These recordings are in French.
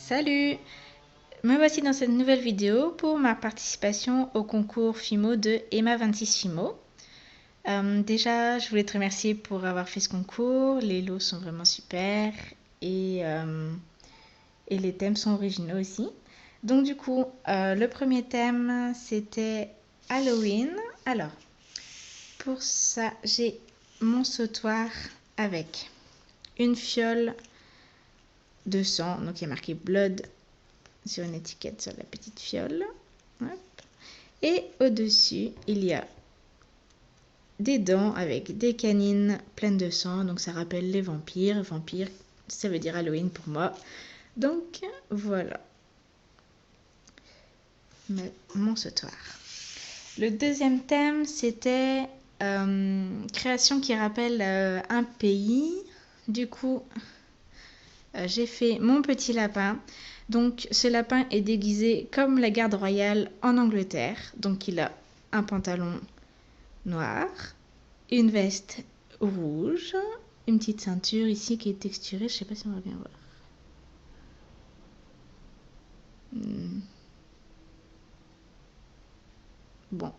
Salut! Me voici dans cette nouvelle vidéo pour ma participation au concours FIMO de Emma26 FIMO. Déjà, je voulais te remercier pour avoir fait ce concours. Les lots sont vraiment super et les thèmes sont originaux aussi. Donc du coup, le premier thème, c'était Halloween. Alors, pour ça, j'ai mon sautoir avec une fiole de sang, donc il y a marqué Blood sur une étiquette sur la petite fiole. Hop. Et au-dessus, il y a des dents avec des canines pleines de sang, donc ça rappelle les vampires. Vampire, ça veut dire Halloween pour moi. Donc voilà mon sautoir. Le deuxième thème, c'était création qui rappelle un pays. Du coup, j'ai fait mon petit lapin. Donc ce lapin est déguisé comme la garde royale en Angleterre. Donc il a un pantalon noir, une veste rouge, une petite ceinture ici qui est texturée. Je sais pas si on va bien voir. Bon,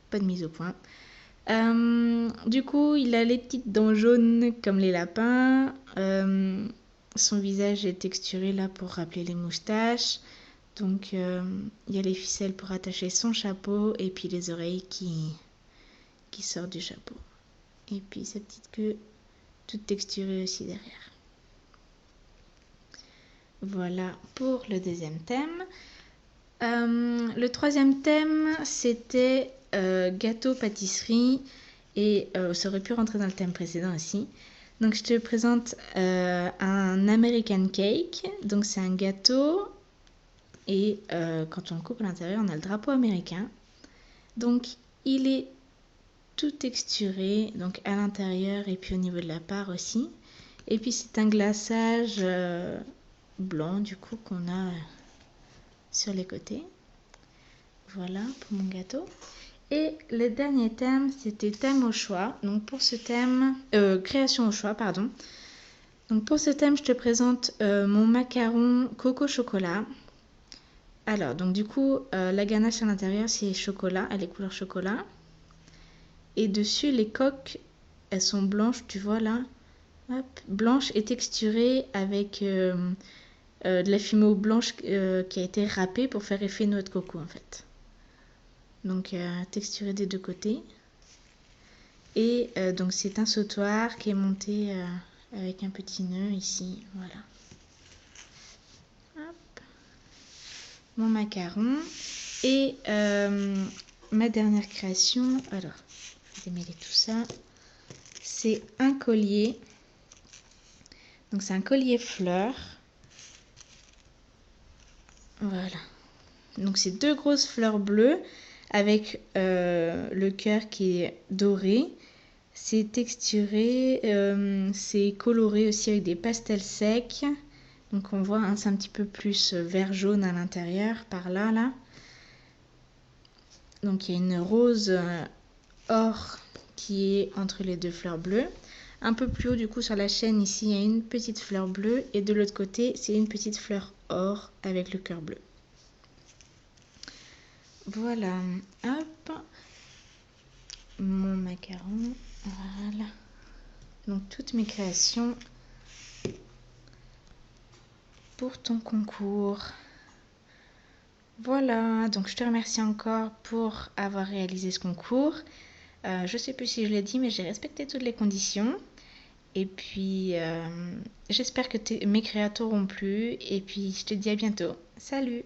pas de mise au point. Du coup, il a les petites dents jaunes comme les lapins. Son visage est texturé là pour rappeler les moustaches. Donc, il y a les ficelles pour attacher son chapeau et puis les oreilles qui sortent du chapeau. Et puis sa petite queue toute texturée aussi derrière. Voilà pour le deuxième thème. Le troisième thème, c'était gâteau-pâtisserie. Et ça aurait pu rentrer dans le thème précédent aussi. Donc je te présente un American Cake. Donc c'est un gâteau. Et quand on le coupe à l'intérieur, on a le drapeau américain. Donc il est tout texturé, donc à l'intérieur et puis au niveau de la part aussi. Et puis c'est un glaçage blanc du coup qu'on a sur les côtés. Voilà pour mon gâteau. Et le dernier thème, c'était thème au choix. Donc pour ce thème, création au choix, pardon. Donc pour ce thème, je te présente mon macaron coco chocolat. Alors, donc du coup, la ganache à l'intérieur, c'est chocolat, elle est couleur chocolat. Et dessus, les coques, elles sont blanches, tu vois là. Hop, blanches et texturées avec de la fumée blanche qui a été râpée pour faire effet noix de coco en fait. Donc texturé des deux côtés. Et donc c'est un sautoir qui est monté avec un petit nœud ici, voilà. Hop. Mon macaron. Et ma dernière création, alors je vais démêler tout ça, c'est un collier. Donc c'est un collier fleur. Voilà. Donc c'est deux grosses fleurs bleues avec le cœur qui est doré. C'est texturé, c'est coloré aussi avec des pastels secs. Donc on voit, hein, c'est un petit peu plus vert jaune à l'intérieur, par là, là. Donc il y a une rose or qui est entre les deux fleurs bleues. Un peu plus haut du coup sur la chaîne ici, il y a une petite fleur bleue. Et de l'autre côté, c'est une petite fleur or avec le cœur bleu. Voilà, hop. Mon macaron, voilà. Donc toutes mes créations pour ton concours. Voilà, donc je te remercie encore pour avoir réalisé ce concours. Je ne sais plus si je l'ai dit, mais j'ai respecté toutes les conditions. Et puis, j'espère que mes créateurs ont plu. Et puis, je te dis à bientôt. Salut!